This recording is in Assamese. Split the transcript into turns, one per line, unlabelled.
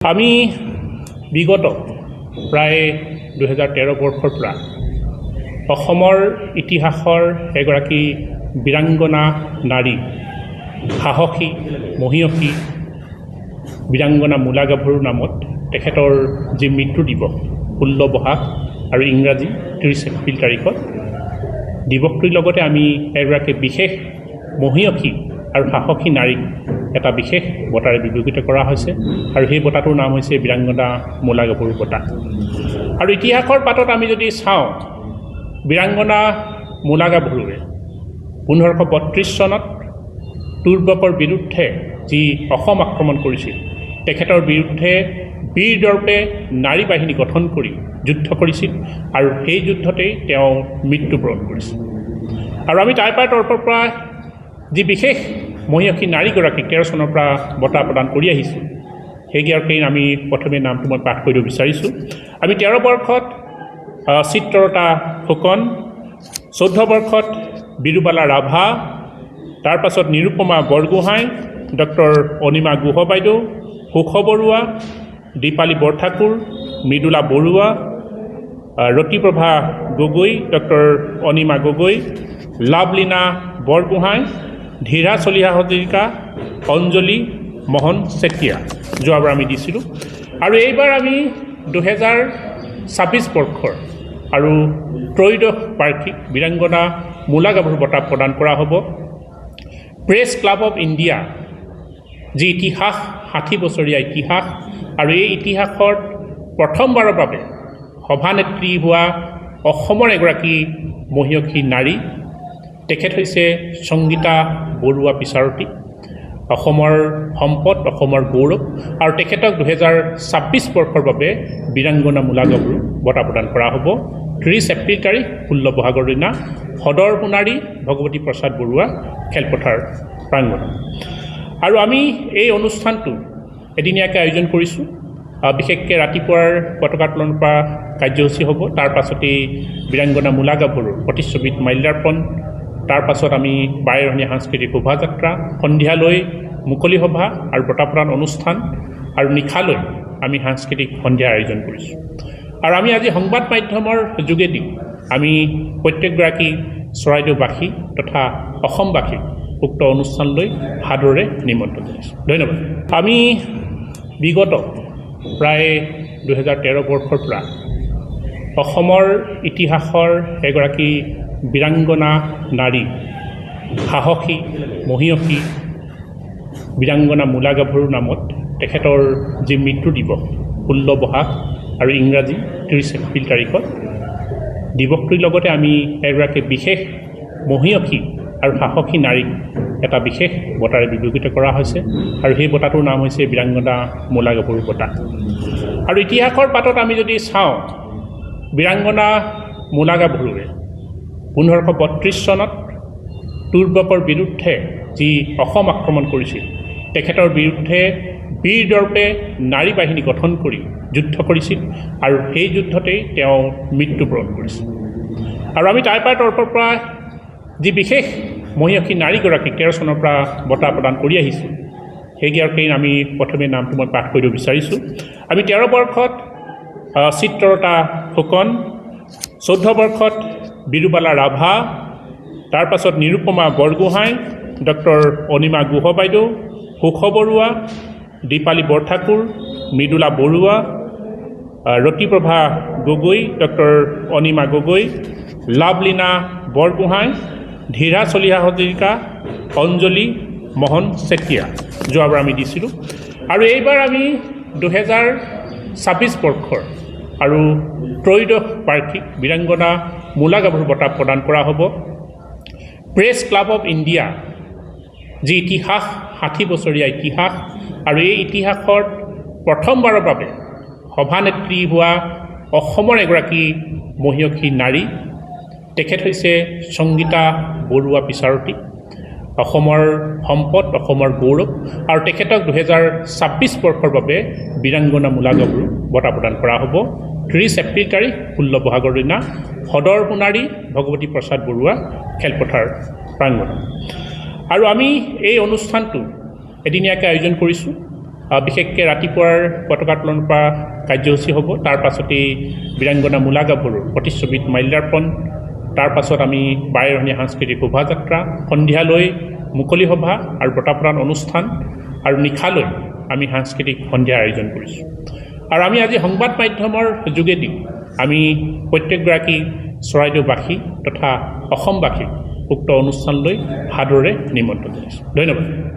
আমি বিগত প্ৰায় 2013 বৰ্ষৰ পৰা অসমৰ ইতিহাসৰ এগৰাকী বীৰাংগনা নাৰী, সাহসী মহিয়সী বীৰাংগনা মূলা গাভৰুৰ নামত তেখেতৰ যি মৃত্যু দিৱস 16 বহাগ আৰু ইংৰাজী 30 এপ্ৰিল তাৰিখত দিৱসটোৰ লগতে আমি এগৰাকী বিশেষ মহিয়সী আৰু সাহসী নাৰীক এটা বিশেষ বঁটাৰে বিভূষিত কৰা হৈছে আৰু সেই বঁটাটোৰ নাম হৈছে বীৰাংগনা মূলা গাভৰু বঁটা। আৰু ইতিহাসৰ পাতত আমি যদি চাওঁ, বীৰাংগনা মূলা গাভৰুৱে 1532 চনত তুৰ্বকৰ বিৰুদ্ধে যি অসম আক্ৰমণ কৰিছিল, তেখেতৰ বিৰুদ্ধে বীৰ দৰ্পে নাৰী বাহিনী গঠন কৰি যুদ্ধ কৰিছিল আৰু সেই যুদ্ধতেই তেওঁ মৃত্যুবৰণ কৰিছিল। আৰু আমি তাৰ তৰফৰ পৰা যি বিশেষ মহিয়সী নাৰীগৰাকীক 13 চনৰ পৰা বঁটা প্ৰদান কৰি আহিছোঁ, সেইগৰাকীৰ আমি প্ৰথমে নামটো মই পাঠ কৰিব বিচাৰিছোঁ। আমি 13 বৰ্ষত চিত্ৰলতা ফুকন, 14 বৰ্ষত বিৰুবালা ৰাভা, তাৰ পাছত নিৰুপমা বৰগোহাঁই, ডক্টৰ অনিমা গুহ বাইদেউ, সুখ বৰুৱা, দীপালী বৰঠাকুৰ, মৃদুলা বৰুৱা, ৰতিপ্ৰভা গগৈ, ডক্টৰ অনিমা গগৈ, লাভলীনা বৰগোহাঁই, ধীৰা চলিহা হাজৰিকা, অঞ্জলি মোহন চেতিয়া যোৱাবাৰ আমি দিছিলোঁ। আৰু এইবাৰ আমি 2026 বৰ্ষৰ আৰু ত্ৰয়োদশ বাৰ্ষিক বীৰাংগনা মূলা গাভৰু বঁটা প্ৰদান কৰা হ'ব। প্ৰেছ ক্লাব অফ ইণ্ডিয়া যি ইতিহাস, 60 বছৰীয়া ইতিহাস, আৰু এই ইতিহাসত প্ৰথমবাৰৰ বাবে সভানেত্ৰী হোৱা অসমৰ এগৰাকী মহিয়সী নাৰী, তেখেত হৈছে সংগীতা বৰুৱা বিচাৰতী, অসমৰ সম্পদ, অসমৰ গৌৰৱ, আৰু তেখেতক 2026 বৰ্ষৰ বাবে বীৰাংগনা মূলা গাভৰু বঁটা প্ৰদান কৰা হ'ব 30 এপ্ৰিল তাৰিখ 16 বহাগৰ দিনা সদৰ সোণাৰী ভগৱতী প্ৰসাদ বৰুৱা খেলপথাৰ প্ৰাংগণত। আৰু আমি এই অনুষ্ঠানটো এদিনীয়াকৈ আয়োজন কৰিছোঁ। বিশেষকৈ ৰাতিপুৱাৰ পতাকা উত্তোলনৰ পৰা কাৰ্যসূচী হ'ব, তাৰ পাছতেই বীৰাংগনা মূলা গাভৰুৰ প্ৰতিচ্ছবিত মাল্যাৰ্পণ, তাৰ পাছত আমি বাৰেৰহণীয়া সাংস্কৃতিক শোভাযাত্ৰা, সন্ধিয়ালৈ মুকলি সভা আৰু বঁটা প্ৰদান অনুষ্ঠান, আৰু নিশালৈ আমি সাংস্কৃতিক সন্ধিয়াৰ আয়োজন কৰিছোঁ। আৰু আমি আজি সংবাদ মাধ্যমৰ যোগেদি আমি প্ৰত্যেকগৰাকী চৰাইদেউবাসী তথা অসমবাসীক উক্ত অনুষ্ঠানলৈ সাদৰে নিমন্ত্ৰণ জনাইছোঁ। ধন্যবাদ। আমি বিগত প্ৰায় 2013 বৰ্ষৰ পৰা অসমৰ ইতিহাসৰ এগৰাকী বীৰাংগনা নাৰী, সাহসী মহিয়সী বীৰাংগনা মূলা গাভৰুৰ নামত তেখেতৰ যি মৃত্যু দিৱস 16 বহাগ আৰু ইংৰাজী 30 এপ্ৰিল তাৰিখত দিৱসটোৰ লগতে আমি এগৰাকী বিশেষ মহিয়সী আৰু সাহসী নাৰীক এটা বিশেষ বঁটাৰে বিভূষিত কৰা হৈছে আৰু সেই বঁটাটোৰ নাম হৈছে বীৰাংগনা মূলা গাভৰু বঁটা। আৰু ইতিহাসৰ পাতত আমি যদি চাওঁ, বীৰাংগনা মূলা গাভৰুৱে 1532 চনত তুৰ্বকৰ বিৰুদ্ধে যি অসম আক্ৰমণ কৰিছিল, তেখেতৰ বিৰুদ্ধে বীৰ দৰ্পে নাৰী বাহিনী গঠন কৰি যুদ্ধ কৰিছিল আৰু সেই যুদ্ধতেই তেওঁ মৃত্যুবৰণ কৰিছিল। আৰু আমি তাৰ তৰফৰ পৰা যি বিশেষ মহিয়সী নাৰীগৰাকীক 13 চনৰ পৰা বঁটা প্ৰদান কৰি আহিছোঁ, সেইগৰাকীৰ আমি প্ৰথমে নামটো মই পাঠ কৰিব বিচাৰিছোঁ। আমি 13 বৰ্ষত চিত্ৰলতা ফুকন, 14 বৰ্ষত বিৰুবালা ৰাভা, তাৰ পাছত নিৰুপমা বৰগোহাঁই, ডক্টৰ অনিমা গুহ বাইদেউ, সুখ বৰুৱা, দীপালী বৰঠাকুৰ, মৃদুলা বৰুৱা, ৰতিপ্ৰভা গগৈ, ডক্টৰ অনিমা গগৈ, লাভলীনা বৰগোহাঁই, ধীৰা চলিহা হাজৰিকা, অঞ্জলি মোহন চেতিয়া যোৱাবাৰ আমি দিছিলোঁ। আৰু এইবাৰ আমি 2026 বৰ্ষৰ আৰু ত্ৰয়োদশ বাৰ্ষিক বীৰাংগনা মূলা গাভৰু বঁটা প্ৰদান কৰা হ'ব। প্ৰেছ ক্লাব অফ ইণ্ডিয়া যি ইতিহাস, 60 বছৰীয়া ইতিহাস, আৰু এই ইতিহাসত প্ৰথমবাৰৰ বাবে সভানেত্ৰী হোৱা অসমৰ এগৰাকী মহিয়সী নাৰী, তেখেত হৈছে সংগীতা বৰুৱা বিচাৰতী, অসমৰ সম্পদ, অসমৰ গৌৰৱ, আৰু তেখেতক 2026 বৰ্ষৰ বাবে বীৰাংগনা মূলা গাভৰু বঁটা প্ৰদান কৰা হ'ব 30 এপ্ৰিল তাৰিখ 16 বহাগৰ দিনা সদৰ সোণাৰী ভগৱতী প্ৰসাদ বৰুৱা খেলপথাৰ প্ৰাংগণত। আৰু আমি এই অনুষ্ঠানটো এদিনীয়াকৈ আয়োজন কৰিছোঁ। বিশেষকৈ ৰাতিপুৱাৰ পতাকা উত্তোলন কৰা কাৰ্যসূচী হ'ব। তাৰ পাছতেই বীৰাংগনা মূলা গাভৰুৰ প্ৰতিচ্ছবিত মাল্যাৰ্পণ, তাৰ পাছত আমি বাৰেৰহণীয়া সাংস্কৃতিক শোভাযাত্ৰা, সন্ধিয়ালৈ মুকলি সভা আৰু বঁটা প্ৰদান অনুষ্ঠান, আৰু নিশালৈ আমি সাংস্কৃতিক সন্ধিয়াৰ আয়োজন কৰিছোঁ। আৰু আমি আজি সংবাদ মাধ্যমৰ যোগেদি আমি প্ৰত্যেকগৰাকী চৰাইদেউবাসী তথা অসমবাসীক উক্ত অনুষ্ঠানলৈ সাদৰে নিমন্ত্ৰণ জনাইছোঁ। ধন্যবাদ।